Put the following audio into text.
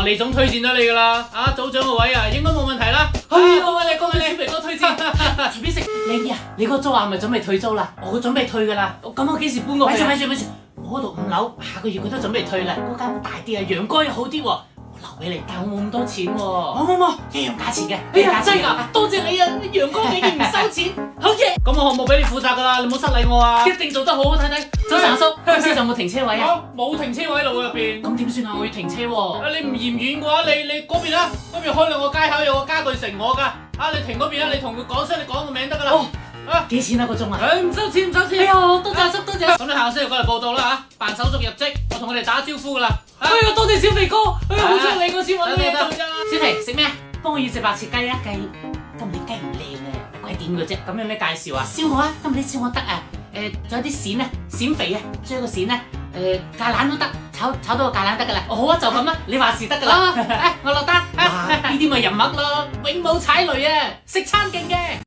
我李總推薦咗你噶啦，組長個位啊，應該冇問題啦。恭喜你，恭喜你，肥哥推薦。隨便食，靚姨啊，你個租係咪準備退租啦？我準備退噶啦。咁我幾時搬過去？咪住，我嗰度5樓下個月佢都準備退啦。嗰間屋大啲啊，陽光又好啲喎。留俾你，但我冇咁多錢喎。冇，一樣價錢嘅。哎呀，真㗎，多謝你啊！陽光你唔收錢，好嘢。咁我項目俾你負責噶啦，你唔好失禮我啊。一定做得好好，睇睇。早晨阿叔，公司仲有冇停車位啊？冇停車位路入邊。咁點算啊？我要停車喎。你唔嫌遠嘅話，你嗰邊啦，嗰邊開兩個街口有個家具城我噶。你停嗰邊啦，你同佢講聲，你講個名得噶啦。幾錢啊個鐘啊？唔收錢。哎呀，多謝阿叔，多謝。咁你下個星期過嚟報到啦嚇，辦手續入職，我同佢哋打招呼噶啦。哎呀，多謝小肥哥，哎呀，好彩你我先揾你得。小肥食咩？幫我要隻白切雞啊！雞，今日雞唔靚啊，鬼點嘅啫？咁有咩介紹啊？燒我啊！今日你燒我得啊！仲有啲鱔啊，鱔肥啊，將個鱔啊，芥蘭都得，炒到個芥蘭得噶啦。好啊，就咁啦，你話事得噶啦。我落單。呢啲咪人物咯，永冇踩雷啊，食餐勁嘅。